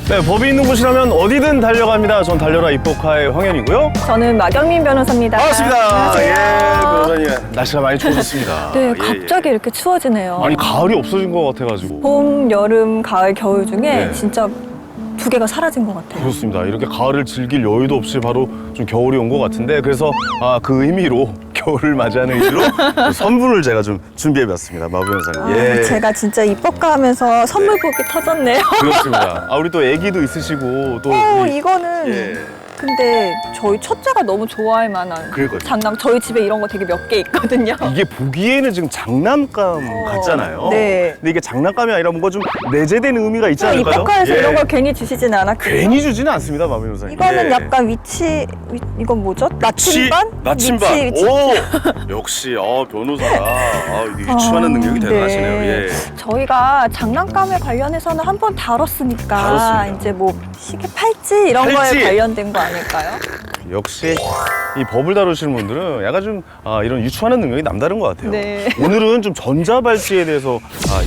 네, 법이 있는 곳이라면 어디든 달려갑니다. 전 달려라 입법카의 황현이고요. 저는 마경민 변호사입니다. 반갑습니다. 예, 안녕하세요. 변호사님. 날씨가 많이 추워졌습니다. 네, 예, 갑자기 이렇게 추워지네요. 아니, 가을이 없어진 것 같아가지고. 봄, 여름, 가을, 겨울 중에 네. 진짜 두 개가 사라진 것 같아요. 그렇습니다. 이렇게 가을을 즐길 여유도 없이 바로 좀 겨울이 온 것 같은데, 그래서 그 의미로 겨울을 맞이하는 의미로 선물을 제가 좀 준비해봤습니다. 마 변호사님. 예. 제가 진짜 입법가 하면서 선물 복이 터졌네요. 그렇습니다. 우리 또 애기도 있으시고 또 이거는 예. 근데 저희 첫째가 너무 좋아할 만한 그러니까요. 장난. 저희 집에 이런 거 되게 몇 개 있거든요. 이게 보기에는 지금 장난감 같잖아요. 네. 근데 이게 장난감이 아니라 뭔가 좀 내재된 의미가 있지 않을까요? 입법가에서 예. 이런 걸 괜히 주시진 않았고. 괜히 주지는 않습니다, 마 변호사님. 이거는 예. 약간 이건 뭐죠? 나침반? 나침반. 위치. 오, 역시 변호사가 이게 유추하는 능력이 대단하시네요. 예. 저희가 장난감에 관련해서는 한 번 다뤘으니까 다뤘습니다. 이제 뭐 시계 팔찌 이런 팔찌. 거에 관련된 거 아닐까요? 역시 이 법을 다루시는 분들은 약간 좀 이런 유추하는 능력이 남다른 것 같아요. 네. 오늘은 좀 전자발찌에 대해서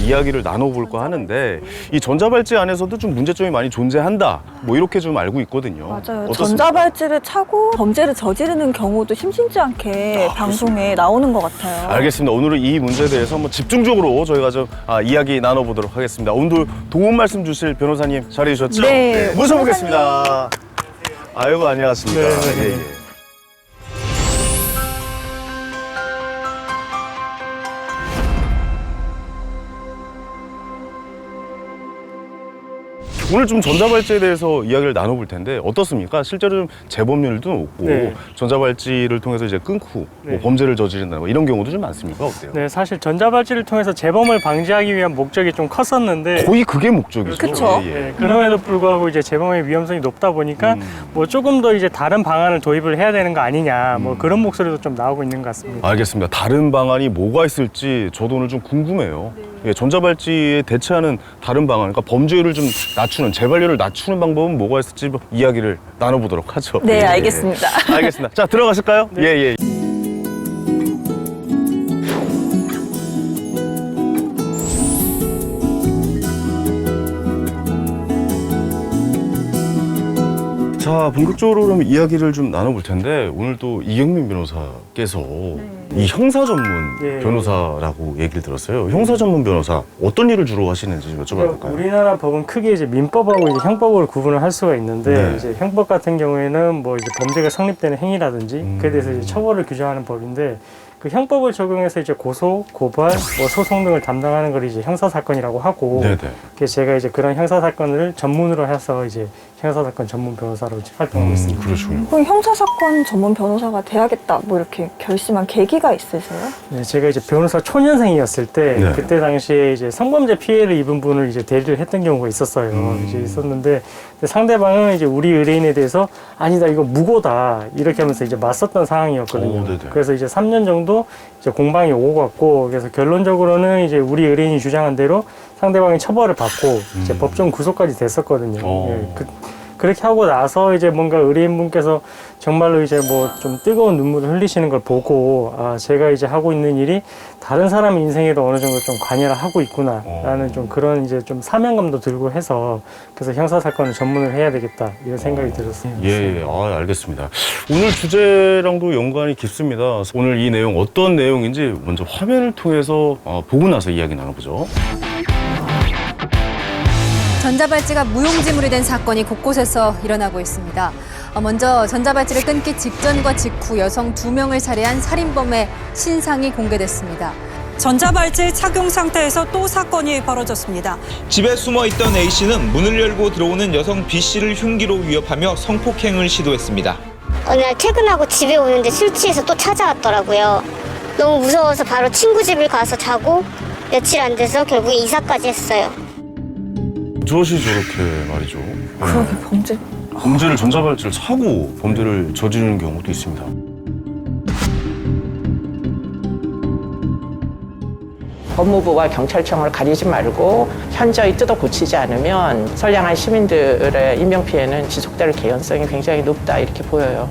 이야기를 나눠볼까 하는데 이 전자발찌 안에서도 좀 문제점이 많이 존재한다. 뭐 이렇게 좀 알고 있거든요. 맞아요. 어떻습니까? 전자발찌를 차고 범죄를 저지르는 경우도 심심치 않게 방송에 나오는 것 같아요. 알겠습니다. 오늘은 이 문제에 대해서 한번 집중적으로 저희가 좀 이야기 나눠보도록 하겠습니다. 오늘 도움 말씀 주실 변호사님 자리해 주셨죠? 네. 모셔보겠습니다. 아이고, 안녕하십니까. 네. 예, 예. 오늘 좀 전자발찌에 대해서 이야기를 나눠볼 텐데 어떻습니까? 실제로 좀 재범률도 높고 네. 전자발찌를 통해서 이제 끊고 뭐 네. 범죄를 저지른다 뭐 이런 경우도 좀 많습니까? 어때요? 네, 사실 전자발찌를 통해서 재범을 방지하기 위한 목적이 좀 컸었는데 거의 그게 목적이죠. 그쵸. 예, 예. 네, 그럼에도 불구하고 이제 재범의 위험성이 높다 보니까 뭐 조금 더 이제 다른 방안을 도입을 해야 되는 거 아니냐 뭐 그런 목소리도 좀 나오고 있는 것 같습니다. 알겠습니다. 다른 방안이 뭐가 있을지 저도 오늘 좀 궁금해요. 예, 전자발찌에 대체하는 다른 방안, 그러니까 범죄율을 좀 낮추는, 재발률을 낮추는 방법은 뭐가 있을지 이야기를 나눠보도록 하죠. 네, 예, 예. 알겠습니다. 알겠습니다. 자, 들어가실까요? 네. 예, 예. 자, 본격적으로 그럼 이야기를 좀 나눠볼 텐데 오늘 또 이경민 변호사께서 이 형사 전문 예. 변호사라고 얘기를 들었어요. 형사 전문 변호사 어떤 일을 주로 하시는지 여쭤봐도 될까요? 우리나라 법은 크게 이제 민법하고 이제 형법으로 구분을 할 수가 있는데 네. 이제 형법 같은 경우에는 뭐 이제 범죄가 성립되는 행위라든지 그에 대해서 이제 처벌을 규정하는 법인데 그 형법을 적용해서 이제 고소, 고발, 뭐 소송 등을 담당하는 걸 이제 형사 사건이라고 하고 네네. 그래서 제가 이제 그런 형사 사건을 전문으로 해서 이제 형사 사건 전문 변호사로 이제 활동하고 있습니다. 그러시군요. 그럼 형사사건 전문 변호사가 돼야겠다 뭐 이렇게 결심한 계기가 있으세요? 네, 제가 이제 변호사 초년생이었을 때 네. 그때 당시에 이제 성범죄 피해를 입은 분을 이제 대리를 했던 경우가 있었어요. 이제 있었는데 근데 상대방은 이제 우리 의뢰인에 대해서 아니다 이거 무고다 이렇게 하면서 이제 맞섰던 상황이었거든요. 오, 네네. 그래서 이제 3년 정도 이제 공방이 오고 갔고 그래서 결론적으로는 이제 우리 의뢰인이 주장한 대로 상대방이 처벌을 받고 이제 법정 구속까지 됐었거든요. 오. 예, 그렇게 하고 나서 이제 뭔가 의뢰인분께서 정말로 이제 뭐 좀 뜨거운 눈물을 흘리시는 걸 보고 제가 이제 하고 있는 일이 다른 사람 인생에도 어느 정도 좀 관여를 하고 있구나라는 좀 그런 이제 좀 사명감도 들고 해서 그래서 형사 사건을 전문을 해야 되겠다 이런 생각이 들었어요. 예, 알겠습니다. 오늘 주제랑도 연관이 깊습니다. 오늘 이 내용 어떤 내용인지 먼저 화면을 통해서 보고 나서 이야기 나눠보죠. 전자발찌가 무용지물이 된 사건이 곳곳에서 일어나고 있습니다. 먼저 전자발찌를 끊기 직전과 직후 여성 2명을 살해한 살인범의 신상이 공개됐습니다. 전자발찌 착용 상태에서 또 사건이 벌어졌습니다. 집에 숨어 있던 A씨는 문을 열고 들어오는 여성 B씨를 흉기로 위협하며 성폭행을 시도했습니다. 어느 날 퇴근하고 집에 오는데 술 취해서 또 찾아왔더라고요. 너무 무서워서 바로 친구 집을 가서 자고 며칠 안 돼서 결국에 이사까지 했어요. 무엇이 저렇게 말이죠. 그러게 범죄를 전자발찌를 차고 범죄를 저지르는 경우도 있습니다. 법무부와 경찰청을 가리지 말고 현저히 뜯어 고치지 않으면 선량한 시민들의 인명피해는 지속될 개연성이 굉장히 높다 이렇게 보여요.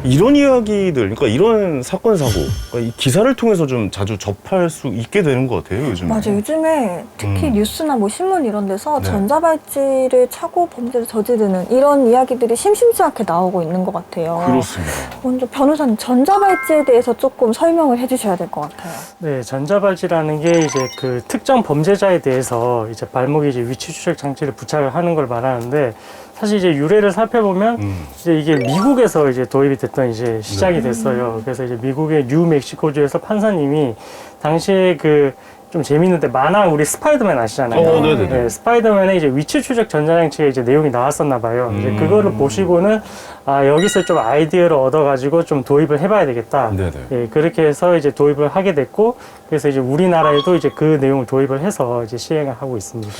이런 이야기들, 그러니까 이런 사건 사고, 그러니까 이 기사를 통해서 좀 자주 접할 수 있게 되는 것 같아요, 요즘에. 맞아, 요즘에 특히 뉴스나 뭐 신문 이런 데서 네. 전자발찌를 차고 범죄를 저지르는 이런 이야기들이 심심치 않게 나오고 있는 것 같아요. 그렇습니다. 먼저 변호사님, 전자발찌에 대해서 조금 설명을 해주셔야 될 것 같아요. 네, 전자발찌라는 게 이제 그 특정 범죄자에 대해서 이제 발목에 이제 위치 추적 장치를 부착을 하는 걸 말하는데, 사실 이제 유래를 살펴보면 이제 이게 미국에서 이제 도입이 됐던 이제 시작이 됐어요. 그래서 이제 미국의 뉴멕시코주에서 판사님이 당시에 그 좀 재밌는데 만화 우리 스파이더맨 아시잖아요. 네네네. 네, 스파이더맨에 이제 위치 추적 전자장치가 이제 내용이 나왔었나 봐요. 이제 그거를 보시고는 아, 여기서 좀 아이디어를 얻어가지고 좀 도입을 해봐야 되겠다. 네네. 예, 그렇게 해서 이제 도입을 하게 됐고, 그래서 이제 우리나라에도 이제 그 내용을 도입을 해서 이제 시행을 하고 있습니다.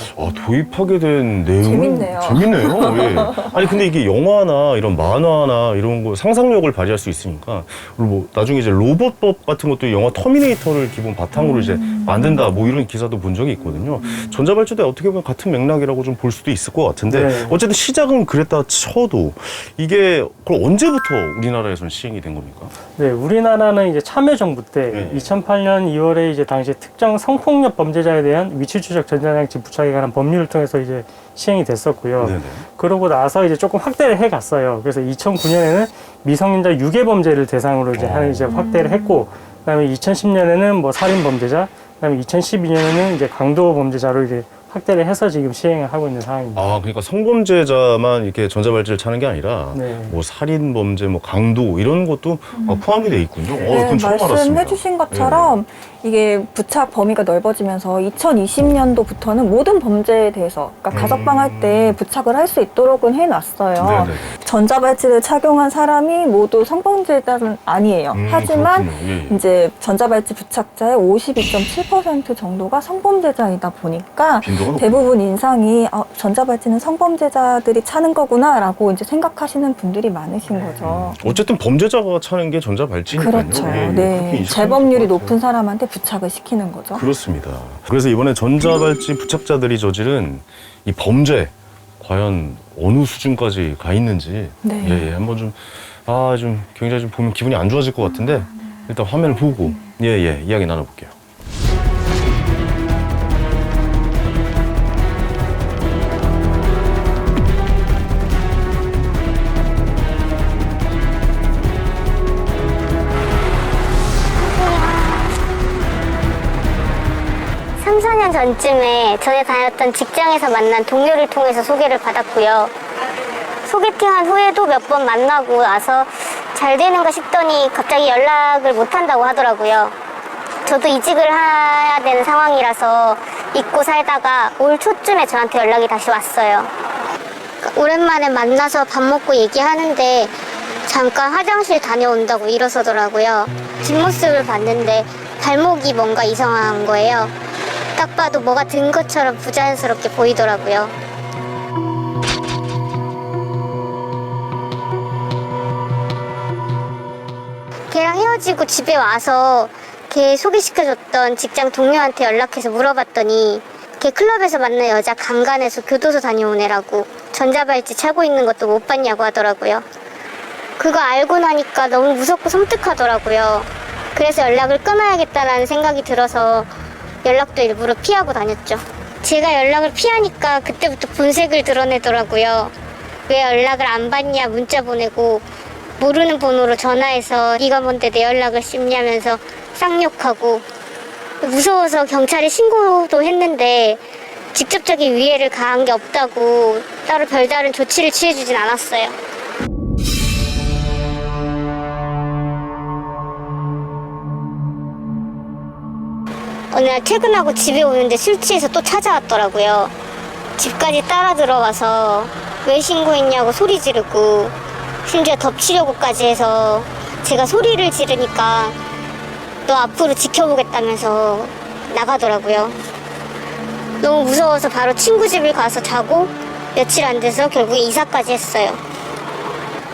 도입하게 된 내용은 재밌네요. 재밌네요. 예. 아니 근데 이게 영화나 이런 만화나 이런 거 상상력을 발휘할 수 있으니까, 그리고 뭐 나중에 이제 로봇법 같은 것도 영화 터미네이터를 기본 바탕으로 이제 만든다 뭐 이런 기사도 본 적이 있거든요. 전자발찌도 어떻게 보면 같은 맥락이라고 좀 볼 수도 있을 것 같은데 네. 어쨌든 시작은 그랬다 쳐도 이게 그럼 언제부터 우리나라에서는 시행이 된 겁니까? 네, 우리나라는 이제 참여정부 때 네. 2008년 2월에 이제 당시 특정 성폭력 범죄자에 대한 위치 추적 전자장치 부착에 관한 법률을 통해서 이제 시행이 됐었고요. 네네. 그러고 나서 이제 조금 확대를 해 갔어요. 그래서 2009년에는 미성년자 유괴 범죄를 대상으로 이제 하는 이제 확대를 했고, 그다음에 2010년에는 뭐 살인 범죄자, 그다음에 2012년에는 이제 강도 범죄자로 이제 확대를 해서 지금 시행을 하고 있는 상황입니다. 그러니까 성범죄자만 이렇게 전자발찌를 차는 게 아니라 네. 뭐 살인 범죄, 뭐 강도 이런 것도 포함이 돼 있군요. 네, 그건 처음 알았습니다. 말씀해주신 것처럼 이게 부착 범위가 넓어지면서 2020년도부터는 모든 범죄에 대해서, 그러니까 가석방할 때 부착을 할 수 있도록은 해놨어요. 네네. 전자발찌를 착용한 사람이 모두 성범죄자는 아니에요. 하지만 그렇군요. 예, 예. 이제 전자발찌 부착자의 52.7% 정도가 성범죄자이다 보니까 빈도가 높구나. 대부분 인상이 전자발찌는 성범죄자들이 차는 거구나라고 이제 생각하시는 분들이 많으신 거죠. 어쨌든 범죄자가 차는 게 전자발찌니까요. 그렇죠. 예, 예. 그렇게 네. 인식하면 재범률이 될것 같아요. 높은 사람한테 부착을 시키는 거죠. 그렇습니다. 그래서 이번에 전자발찌 부착자들이 저지른 이 범죄 과연 어느 수준까지 가 있는지 네. 예, 한번 좀 굉장히 좀 보면 기분이 안 좋아질 것 같은데 일단 화면을 보고 이야기 나눠볼게요. 삼, 4년 전쯤에 전에 다녔던 직장에서 만난 동료를 통해서 소개를 받았고요. 소개팅한 후에도 몇 번 만나고 나서 잘 되는가 싶더니 갑자기 연락을 못 한다고 하더라고요. 저도 이직을 해야 되는 상황이라서 잊고 살다가 올 초쯤에 저한테 연락이 다시 왔어요. 오랜만에 만나서 밥 먹고 얘기하는데 잠깐 화장실 다녀온다고 일어서더라고요. 뒷모습을 봤는데 발목이 뭔가 이상한 거예요. 딱 봐도 뭐가 든 것처럼 부자연스럽게 보이더라고요. 걔랑 헤어지고 집에 와서 걔 소개시켜줬던 직장 동료한테 연락해서 물어봤더니 걔 클럽에서 만난 여자 강간해서 교도소 다녀온 애라고, 전자발찌 차고 있는 것도 못 봤냐고 하더라고요. 그거 알고 나니까 너무 무섭고 섬뜩하더라고요. 그래서 연락을 끊어야겠다라는 생각이 들어서 연락도 일부러 피하고 다녔죠. 제가 연락을 피하니까 그때부터 본색을 드러내더라고요. 왜 연락을 안 받냐 문자 보내고, 모르는 번호로 전화해서 네가 뭔데 내 연락을 씹냐면서 쌍욕하고, 무서워서 경찰에 신고도 했는데 직접적인 위해를 가한 게 없다고 따로 별다른 조치를 취해주진 않았어요. 어느 날 퇴근하고 집에 오는데 술 취해서 또 찾아왔더라고요. 집까지 따라 들어와서 왜 신고했냐고 소리 지르고, 심지어 덮치려고까지 해서 제가 소리를 지르니까 너 앞으로 지켜보겠다면서 나가더라고요. 너무 무서워서 바로 친구 집을 가서 자고 며칠 안 돼서 결국에 이사까지 했어요.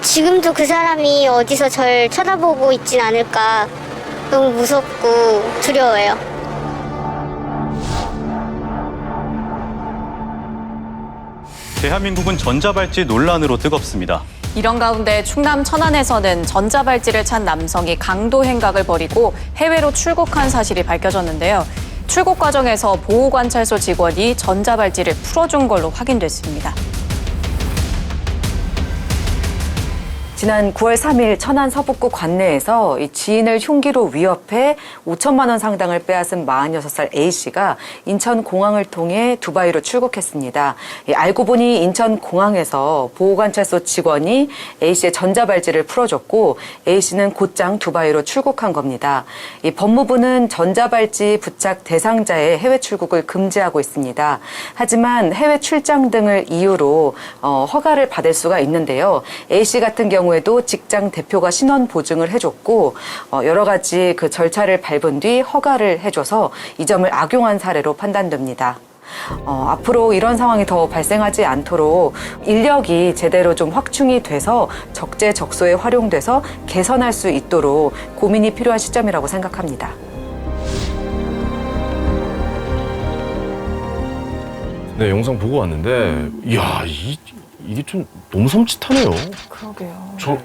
지금도 그 사람이 어디서 절 쳐다보고 있진 않을까 너무 무섭고 두려워요. 대한민국은 전자발찌 논란으로 뜨겁습니다. 이런 가운데 충남 천안에서는 전자발찌를 찬 남성이 강도 행각을 벌이고 해외로 출국한 사실이 밝혀졌는데요. 출국 과정에서 보호관찰소 직원이 전자발찌를 풀어준 걸로 확인됐습니다. 지난 9월 3일 천안 서북구 관내에서 이 지인을 흉기로 위협해 5천만 원 상당을 빼앗은 46살 A씨가 인천공항을 통해 두바이로 출국했습니다. 알고 보니 인천공항에서 보호관찰소 직원이 A씨의 전자발찌를 풀어줬고 A씨는 곧장 두바이로 출국한 겁니다. 이 법무부는 전자발찌 부착 대상자의 해외 출국을 금지하고 있습니다. 하지만 해외 출장 등을 이유로 허가를 받을 수가 있는데요. A씨 같은 경우에도 직장 대표가 신원 보증을 해줬고 여러 가지 그 절차를 밟은 뒤 허가를 해줘서 이 점을 악용한 사례로 판단됩니다. 앞으로 이런 상황이 더 발생하지 않도록 인력이 제대로 좀 확충이 돼서 적재적소에 활용돼서 개선할 수 있도록 고민이 필요한 시점이라고 생각합니다. 네, 영상 보고 왔는데, 이야, 이게 좀 너무 섬찟하네요. 그러게요.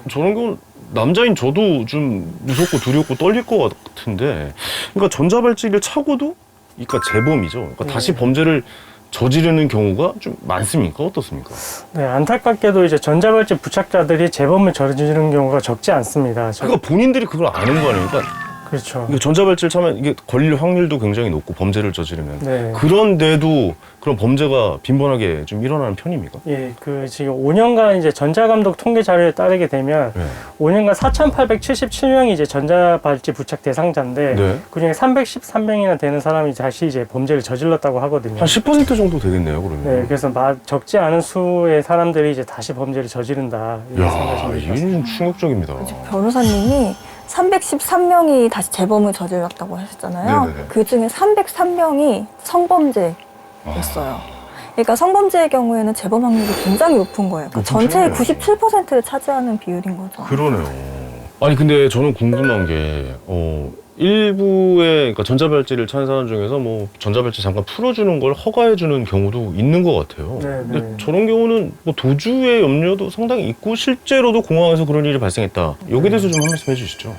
저런 건 남자인 저도 좀 무섭고 두렵고 떨릴 것 같은데, 그러니까 전자발찌를 차고도, 그러니까 재범이죠. 그러니까 다시 범죄를 저지르는 경우가 좀 많습니까? 어떻습니까? 네, 안타깝게도 이제 전자발찌 부착자들이 재범을 저지르는 경우가 적지 않습니다. 그러니까 본인들이 그걸 아는 거 아닙니까? 그렇죠. 이게 전자발찌를 차면 이게 걸릴 확률도 굉장히 높고 범죄를 저지르면 네. 그런데도 그런 범죄가 빈번하게 좀 일어나는 편입니까? 예, 그 지금 5년간 이제 전자감독 통계 자료에 따르게 되면 네. 5년간 4,877명이 이제 전자발찌 부착 대상자인데 네. 그중에 313명이나 되는 사람이 다시 이제 범죄를 저질렀다고 하거든요. 한 10% 정도 되겠네요, 그러면. 네, 그래서 적지 않은 수의 사람들이 이제 다시 범죄를 저지른다. 이렇게 야, 생각하시면 이게 좀 충격적입니다. 변호사님이 313명이 다시 재범을 저질렀다고 하셨잖아요. 네네네. 그 중에 303명이 성범죄였어요. 그러니까 성범죄의 경우에는 재범 확률이 굉장히 높은 거예요. 그러니까 높은 전체의 편이네요. 97%를 차지하는 비율인 거죠. 그러네요. 아니 근데 저는 궁금한 게 일부의 그러니까 전자발찌를 찬 사람 중에서 뭐 전자발찌 잠깐 풀어주는 걸 허가해주는 경우도 있는 것 같아요. 네, 근데 네. 저런 경우는 뭐 도주의 염려도 상당히 있고 실제로도 공항에서 그런 일이 발생했다. 여기에 대해서 좀 한 말씀 해주시죠.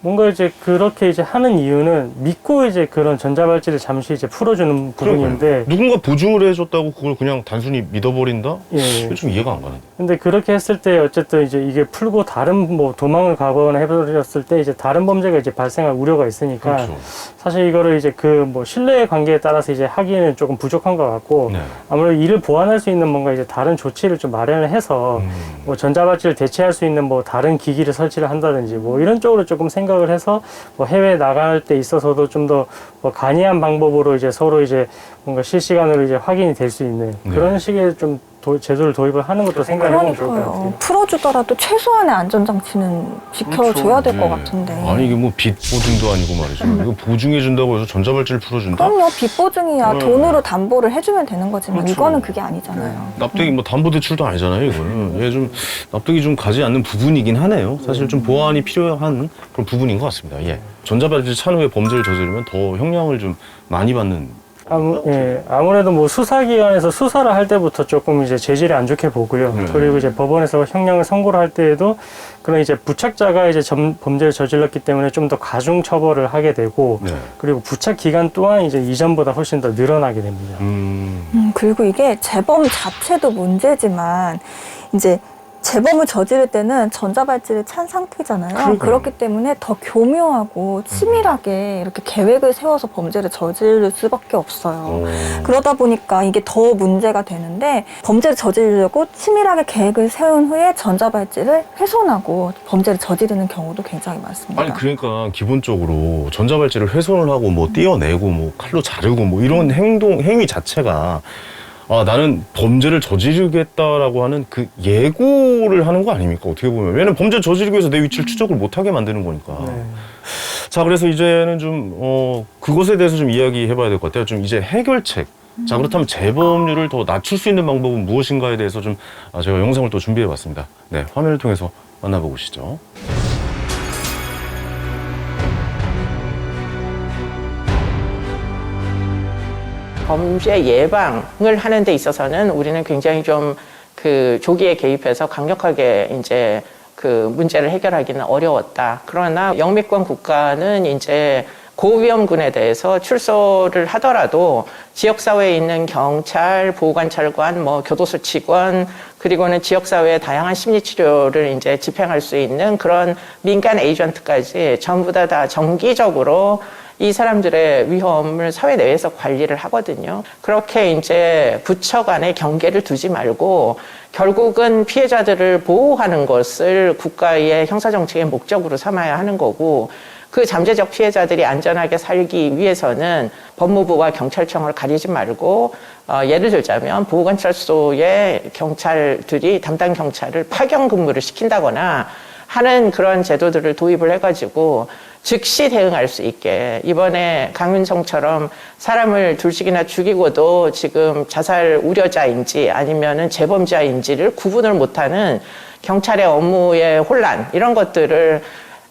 뭔가 이제 그렇게 이제 하는 이유는 믿고 이제 그런 전자발찌를 잠시 이제 풀어주는 부분인데 누군가 보증을 해줬다고 그걸 그냥 단순히 믿어버린다? 예. 이게 좀 이해가 안 가는데. 근데 그렇게 했을 때 어쨌든 이제 이게 풀고 다른 뭐 도망을 가거나 해버렸을 때 이제 다른 범죄가 이제 발생할 우려가 있으니까 그렇죠. 사실 이거를 이제 그 뭐 신뢰의 관계에 따라서 이제 하기에는 조금 부족한 것 같고 네. 아무래도 이를 보완할 수 있는 뭔가 이제 다른 조치를 좀 마련을 해서 뭐 전자발찌를 대체할 수 있는 뭐 다른 기기를 설치를 한다든지 뭐 이런 쪽으로 조금 생각을 해서 뭐 해외 나갈 때 있어서도 좀 더 뭐 간이한 방법으로 이제 서로 이제 뭔가 실시간으로 이제 확인이 될 수 있는 그런 식의 좀 제도를 도입을 하는 것도 생각해보면 좋을 것 같아요. 그러니까요. 풀어주더라도 최소한의 안전장치는 지켜줘야 될 것 네. 같은데. 아니 이게 뭐 빚 보증도 아니고 말이죠. 이거 보증해준다고 해서 전자발찌를 풀어준다? 그럼요. 빚보증이야. 네. 돈으로 담보를 해주면 되는 거지만 그렇죠. 이거는 그게 아니잖아요. 납득이 뭐 담보대출도 아니잖아요, 이거는. 예, 좀 납득이 좀 가지 않는 부분이긴 하네요. 사실 좀 보완이 필요한 그런 부분인 것 같습니다. 예. 전자발찌 찬 후에 범죄를 저지르면 더 형량을 좀 많이 받는. 아무래도 뭐 수사기관에서 수사를 할 때부터 조금 이제 재질이 안 좋게 보고요. 그리고 이제 법원에서 형량을 선고를 할 때에도 그런 이제 부착자가 이제 범죄를 저질렀기 때문에 좀 더 가중 처벌을 하게 되고 네. 그리고 부착 기간 또한 이제 이전보다 훨씬 더 늘어나게 됩니다. 그리고 이게 재범 자체도 문제지만 이제 재범을 저지를 때는 전자발찌를 찬 상태잖아요. 그러니까요. 그렇기 때문에 더 교묘하고 치밀하게 이렇게 계획을 세워서 범죄를 저지를 수밖에 없어요. 그러다 보니까 이게 더 문제가 되는데 범죄를 저지르려고 치밀하게 계획을 세운 후에 전자발찌를 훼손하고 범죄를 저지르는 경우도 굉장히 많습니다. 아니 그러니까 기본적으로 전자발찌를 훼손을 하고 뭐 떼어내고 뭐 칼로 자르고 뭐 이런 행위 자체가 나는 범죄를 저지르겠다라고 하는 그 예고를 하는 거 아닙니까? 어떻게 보면. 왜냐면 범죄를 저지르기 위해서 내 위치를 추적을 못하게 만드는 거니까. 네. 자, 그래서 이제는 좀, 그것에 대해서 좀 이야기해 봐야 될 것 같아요. 좀 이제 해결책. 자, 그렇다면 재범률을 더 낮출 수 있는 방법은 무엇인가에 대해서 좀 제가 영상을 또 준비해 봤습니다. 네, 화면을 통해서 만나보시죠. 범죄 예방을 하는 데 있어서는 우리는 굉장히 좀 그 조기에 개입해서 강력하게 이제 그 문제를 해결하기는 어려웠다. 그러나 영미권 국가는 이제 고위험군에 대해서 출소를 하더라도 지역사회에 있는 경찰, 보호관찰관, 뭐 교도소 직원, 그리고는 지역사회의 다양한 심리치료를 이제 집행할 수 있는 그런 민간 에이전트까지 전부 다 정기적으로 이 사람들의 위험을 사회 내에서 관리를 하거든요. 그렇게 이제 부처 간의 경계를 두지 말고 결국은 피해자들을 보호하는 것을 국가의 형사정책의 목적으로 삼아야 하는 거고, 그 잠재적 피해자들이 안전하게 살기 위해서는 법무부와 경찰청을 가리지 말고 예를 들자면 보호관찰소의 경찰들이 담당 경찰을 파견 근무를 시킨다거나 하는 그런 제도들을 도입을 해가지고 즉시 대응할 수 있게, 이번에 강윤성처럼 사람을 둘씩이나 죽이고도 지금 자살 우려자인지 아니면은 재범자인지를 구분을 못하는 경찰의 업무의 혼란, 이런 것들을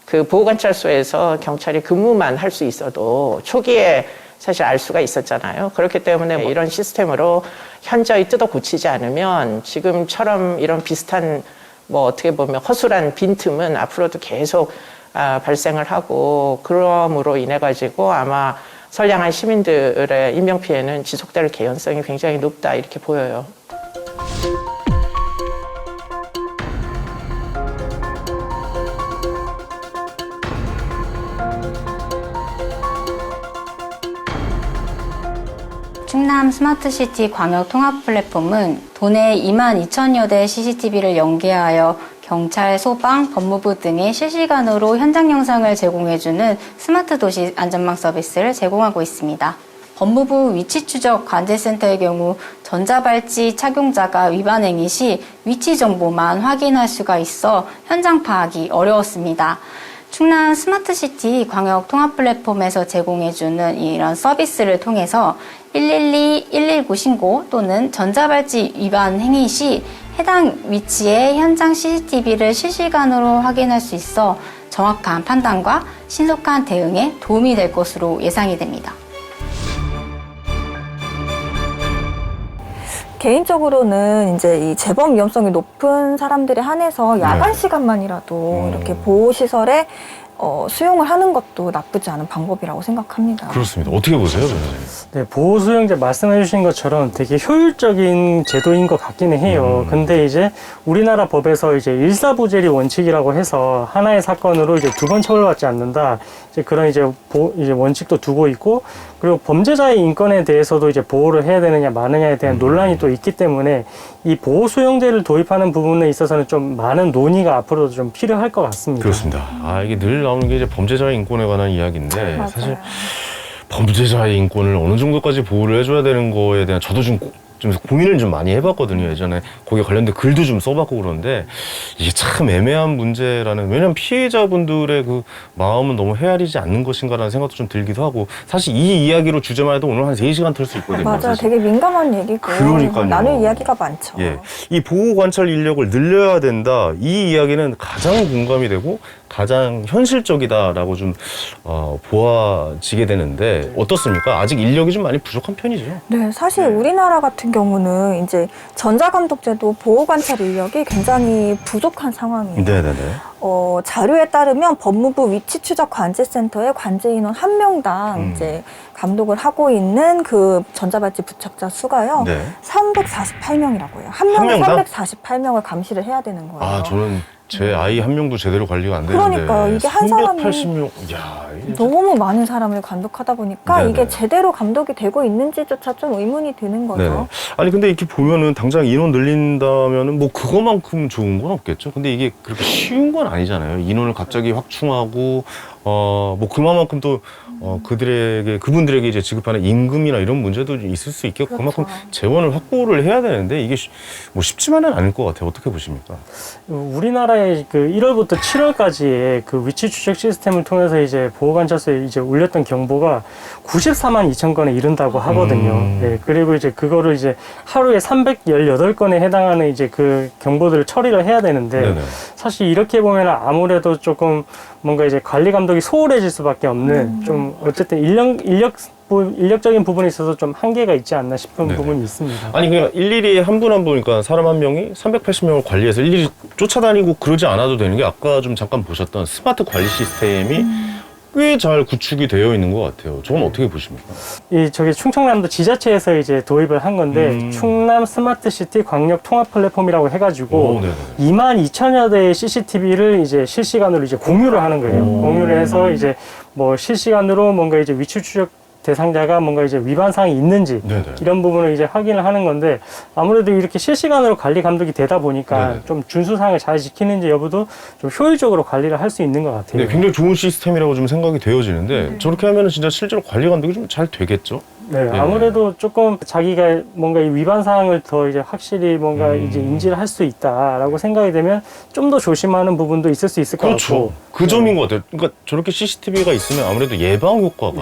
그 보호관찰소에서 경찰이 근무만 할 수 있어도 초기에 사실 알 수가 있었잖아요. 그렇기 때문에 이런 시스템으로 현저히 뜯어 고치지 않으면 지금처럼 이런 비슷한 뭐 어떻게 보면 허술한 빈틈은 앞으로도 계속 발생을 하고, 그러므로 인해 가지고 아마 선량한 시민들의 인명피해는 지속될 개연성이 굉장히 높다, 이렇게 보여요. 충남 스마트시티 광역통합 플랫폼은 도내 22,000여 대 CCTV를 연계하여 경찰, 소방, 법무부 등의 실시간으로 현장 영상을 제공해주는 스마트 도시 안전망 서비스를 제공하고 있습니다. 법무부 위치 추적 관제센터의 경우 전자발찌 착용자가 위반 행위 시 위치 정보만 확인할 수가 있어 현장 파악이 어려웠습니다. 충남 스마트시티 광역 통합 플랫폼에서 제공해주는 이런 서비스를 통해서 112, 119 신고 또는 전자발찌 위반 행위 시 해당 위치의 현장 CCTV를 실시간으로 확인할 수 있어 정확한 판단과 신속한 대응에 도움이 될 것으로 예상이 됩니다. 개인적으로는 이제 이 재범 위험성이 높은 사람들에 한해서 야간 시간만이라도 이렇게 보호시설에 수용을 하는 것도 나쁘지 않은 방법이라고 생각합니다. 그렇습니다. 어떻게 보세요, 변호사님? 네, 보호수용제 말씀해 주신 것처럼 되게 효율적인 제도인 것 같기는 해요. 근데 이제 우리나라 법에서 이제 일사부재리 원칙이라고 해서 하나의 사건으로 이제 두 번 처벌받지 않는다, 이제 그런 이제 원칙도 두고 있고, 그리고 범죄자의 인권에 대해서도 이제 보호를 해야 되느냐 마느냐에 대한 논란이 또 있기 때문에 이 보호수용제를 도입하는 부분에 있어서는 좀 많은 논의가 앞으로도 좀 필요할 것 같습니다. 그렇습니다. 이게 늘 나오는 게 이제 범죄자의 인권에 관한 이야기인데, 맞아요. 사실 범죄자의 인권을 어느 정도까지 보호를 해줘야 되는 거에 대한 저도 좀 고민을 좀 많이 해봤거든요. 예전에 거기에 관련된 글도 좀 써봤고 그러는데, 이게 참 애매한 문제라는, 왜냐면 피해자분들의 그 마음은 너무 헤아리지 않는 것인가라는 생각도 좀 들기도 하고, 사실 이 이야기로 주제만 해도 오늘 한 3시간 털 수 있거든요. 맞아요. 사실. 되게 민감한 얘기고 그러니까요. 나눌 이야기가 많죠. 예, 이 보호 관찰 인력을 늘려야 된다, 이 이야기는 가장 공감이 되고 가장 현실적이다라고 좀 보아지게 되는데 어떻습니까? 아직 인력이 좀 많이 부족한 편이죠. 네, 사실 우리나라 같은 경우는 이제 전자감독제도 보호관찰 인력이 굉장히 부족한 상황이에요. 네네네. 자료에 따르면 법무부 위치추적관제센터의 관제인원 1명당 이제 감독을 하고 있는 그 전자발찌 부착자 수가요. 네. 348명이라고 해요. 한 명에 명당? 348명을 감시를 해야 되는 거예요. 저는 제 아이 한 명도 제대로 관리가 안 되는데. 그러니까요. 이게 한 사람이 380명. 야, 이게 너무 많은 사람을 감독하다 보니까 네네. 이게 제대로 감독이 되고 있는지조차 좀 의문이 드는 거죠. 네네. 아니 근데 이렇게 보면은 당장 인원 늘린다면은 뭐 그거만큼 좋은 건 없겠죠. 근데 이게 그렇게 쉬운 건 아니잖아요. 인원을 갑자기 확충하고 뭐 그만큼 또 그분들에게 이제 지급하는 임금이나 이런 문제도 있을 수 있겠고, 그렇죠. 그만큼 재원을 확보를 해야 되는데 이게 뭐 쉽지만은 않을 것 같아요. 어떻게 보십니까? 우리나라의 그 1월부터 7월까지의 그 위치 추적 시스템을 통해서 이제 보호관찰소에 이제 올렸던 경보가 94만 2천 건에 이른다고 하거든요. 네, 그리고 이제 그거를 이제 하루에 318건에 해당하는 이제 그 경보들을 처리를 해야 되는데, 네네. 사실 이렇게 보면 아무래도 조금 뭔가 이제 관리 감독이 소홀해질 수밖에 없는 좀 어쨌든 인력 인력적인 부분에 있어서 좀 한계가 있지 않나 싶은 네네. 부분이 있습니다. 아니 그냥 일일이 한 분 한 분, 그러니까 사람 한 명이 380명을 관리해서 일일이 쫓아다니고 그러지 않아도 되는 게 아까 좀 잠깐 보셨던 스마트 관리 시스템이 꽤 잘 구축이 되어 있는 것 같아요. 저건 어떻게 보십니까? 저기 충청남도 지자체에서 이제 도입을 한 건데 충남 스마트시티 광역 통합 플랫폼이라고 해가지고 22,000여 대의 CCTV를 이제 실시간으로 이제 공유를 하는 거예요. 공유를 해서 이제 뭐 실시간으로 뭔가 이제 위치 추적 대상자가 뭔가 이제 위반 사항이 있는지 이런 부분을 이제 확인을 하는 건데 아무래도 이렇게 실시간으로 관리 감독이 되다 보니까 좀 준수 사항을 잘 지키는지 여부도 좀 효율적으로 관리를 할 수 있는 것 같아요. 네, 굉장히 좋은 시스템이라고 좀 생각이 되어지는데 저렇게 하면 진짜 실제로 관리 감독이 좀 잘 되겠죠? 네, 아무래도 조금 자기가 뭔가 이 위반 사항을 더 이제 확실히 뭔가 이제 인지를 할 수 있다라고 생각이 되면 좀 더 조심하는 부분도 있을 수 있을 것 같고. 그 점인 것 같아요. 그러니까 저렇게 CCTV가 있으면 아무래도 예방 효과가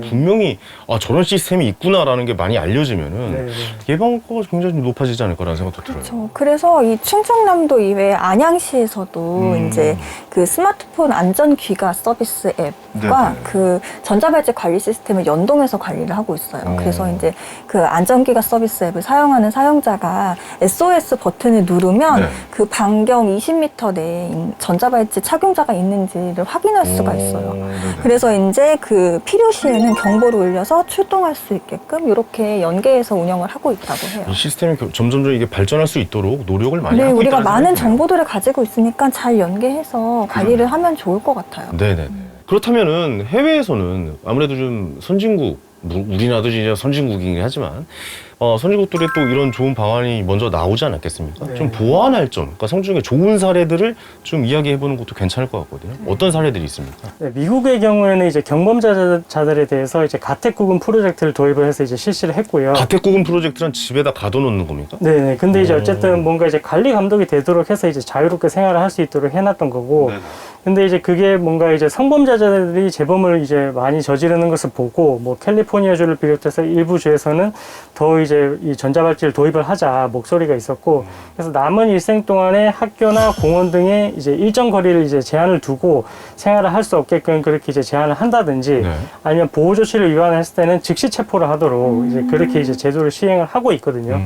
분명히 저런 시스템이 있구나라는 게 많이 알려지면은 예방 효과가 굉장히 높아지지 않을까라는 생각도 들어요. 그렇죠. 그래서 이 충청남도 이외에 안양시에서도 이제 그 스마트폰 안전 귀가 서비스 앱과 그 전자발찌 관리 시스템을 연동해서 관리를 하고 있어요. 그래서 이제 그 안전기가 서비스 앱을 사용하는 사용자가 SOS 버튼을 누르면 그 반경 20m 내에 전자발찌 착용자가 있는지를 확인할 수가 있어요. 그래서 이제 그 필요시에는 경보를 울려서 출동할 수 있게끔 이렇게 연계해서 운영을 하고 있다고 해요. 이 시스템이 점점 이게 발전할 수 있도록 노력을 많이 하고 있다는 우리가 많은 생각이 드네요. 정보들을 가지고 있으니까 잘 연계해서 관리를 하면 좋을 것 같아요. 네네. 그렇다면은 해외에서는 아무래도 좀 선진국, 우리나라도 이제 선진국이긴 하지만 선진국들의 또 이런 좋은 방안이 먼저 나오지 않았겠습니까? 좀 보완할 점, 그러니까 성중에 좋은 사례들을 좀 이야기해보는 것도 괜찮을 것 같거든요. 어떤 사례들이 있습니까? 네, 미국의 경우에는 이제 경범자들에 대해서 이제 가택구금 프로젝트를 도입을 해서 이제 실시를 했고요. 가택구금 프로젝트는 집에다 가둬놓는 겁니까? 네. 근데 이제 어쨌든 뭔가 이제 관리 감독이 되도록 해서 이제 자유롭게 생활을 할 수 있도록 해놨던 거고. 근데 이제 그게 뭔가 이제 성범자들이 재범을 이제 많이 저지르는 것을 보고 뭐 캘리포니아주를 비롯해서 일부 주에서는 더 이제 이 전자발찌를 도입을 하자 목소리가 있었고 그래서 남은 일생 동안에 학교나 공원 등에 이제 일정 거리를 이제 제한을 두고 생활을 할 수 없게끔 그렇게 이제 제한을 한다든지 아니면 보호 조치를 위반했을 때는 즉시 체포를 하도록 이제 그렇게 이제 제도를 시행을 하고 있거든요.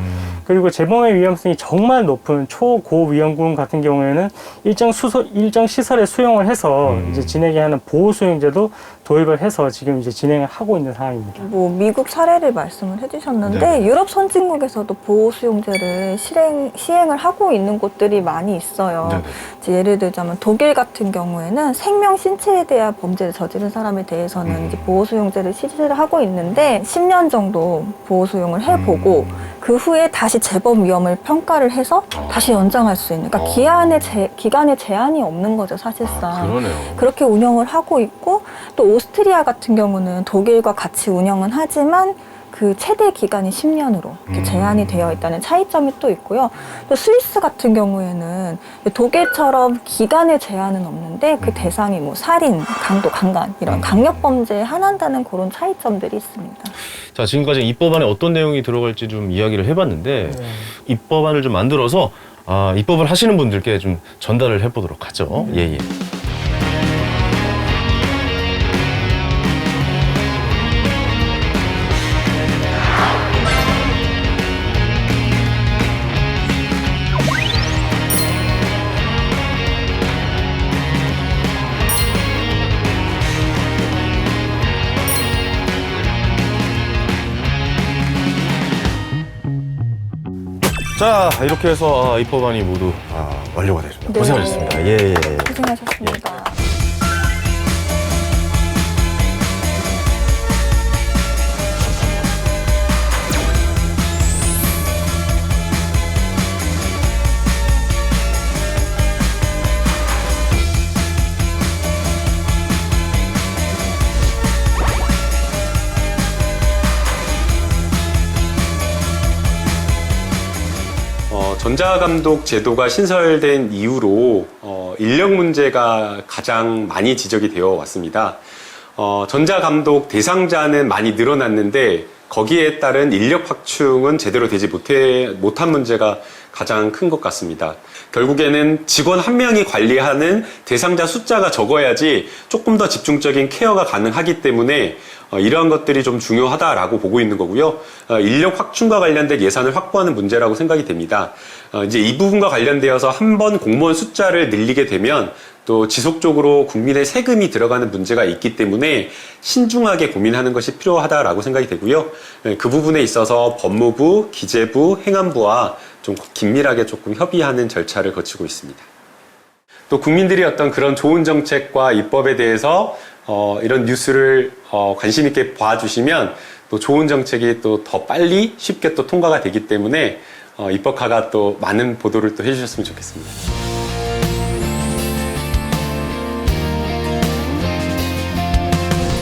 그리고 재범의 위험성이 정말 높은 초고 위험군 같은 경우에는 일정 시설에 수용을 해서 이제 진행에 하는 보호 수용제도 도입을 해서 지금 이제 진행을 하고 있는 상황입니다. 뭐 미국 사례를 말씀을 해주셨는데 유럽 선진국에서도 보호 수용제를 시행을 하고 있는 곳들이 많이 있어요. 이제 예를 들자면 독일 같은 경우에는 생명 신체에 대한 범죄를 저지른 사람에 대해서는 이제 보호 수용제를 실시를 하고 있는데 10년 정도 보호 수용을 해보고 그 후에 다시 재범 위험을 평가를 해서 다시 연장할 수 있는, 그러니까 기간에 제한이 없는 거죠, 사실상. 그러네요. 그렇게 운영을 하고 있고, 또 오스트리아 같은 경우는 독일과 같이 운영은 하지만 그 최대 기간이 10년으로 이렇게 제한이 되어 있다는 차이점이 또 있고요. 또 스위스 같은 경우에는 독일처럼 기간의 제한은 없는데 그 대상이 뭐 살인, 강도, 강간 이런 강력 범죄에 한한다는 그런 차이점들이 있습니다. 자, 지금까지 입법안에 어떤 내용이 들어갈지 좀 이야기를 해봤는데 입법안을 좀 만들어서 입법을 하시는 분들께 좀 전달을 해보도록 하죠. 예. 자, 이렇게 해서 입법안이 모두 완료가 됐습니다. 네. 고생하셨습니다. 예. 고생하셨습니다. 전자감독 제도가 신설된 이후로 인력 문제가 가장 많이 지적이 되어 왔습니다. 전자감독 대상자는 많이 늘어났는데 거기에 따른 인력 확충은 제대로 되지 못한 문제가 가장 큰 것 같습니다. 결국에는 직원 한 명이 관리하는 대상자 숫자가 적어야지 조금 더 집중적인 케어가 가능하기 때문에 이러한 것들이 좀 중요하다라고 보고 있는 거고요. 인력 확충과 관련된 예산을 확보하는 문제라고 생각이 됩니다. 이제 이 부분과 관련되어서 한 번 공무원 숫자를 늘리게 되면 또 지속적으로 국민의 세금이 들어가는 문제가 있기 때문에 신중하게 고민하는 것이 필요하다라고 생각이 되고요. 그 부분에 있어서 법무부, 기재부, 행안부와 좀 긴밀하게 조금 협의하는 절차를 거치고 있습니다. 또 국민들이 어떤 그런 좋은 정책과 입법에 대해서 이런 뉴스를 관심 있게 봐주시면 또 좋은 정책이 또 더 빨리 쉽게 또 통과가 되기 때문에 입법화가 또 많은 보도를 또 해주셨으면 좋겠습니다.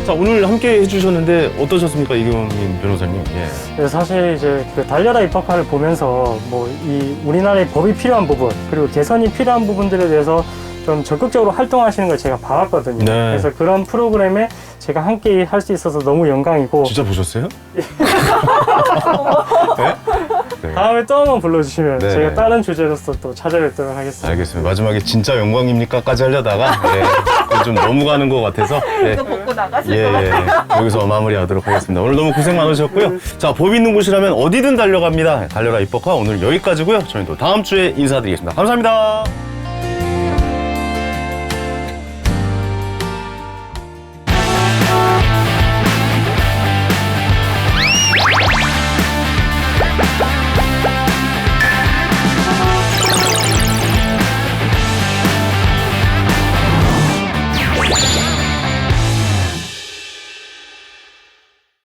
자, 오늘 함께 해주셨는데 어떠셨습니까, 이경민 변호사님? 예. 네, 사실 이제 그 달려라 입법화를 보면서 뭐 이 우리나라의 법이 필요한 부분 그리고 개선이 필요한 부분들에 대해서 좀 적극적으로 활동하시는 걸 제가 봐왔거든요. 네. 그래서 그런 프로그램에 제가 함께 할 수 있어서 너무 영광이고. 진짜 보셨어요? 네? 네. 다음에 또 한번 불러주시면 네. 제가 다른 주제로서 또 찾아뵙도록 하겠습니다. 알겠습니다. 마지막에 진짜 영광입니까까지 하려다가 좀 넘어가는 것 같아서 이거 벗고 나가실 것 같아요. 여기서 마무리하도록 하겠습니다. 오늘 너무 고생 많으셨고요. 자, 법 있는 곳이라면 어디든 달려갑니다. 달려라 입법화 오늘 여기까지고요. 저희는 또 다음 주에 인사드리겠습니다. 감사합니다.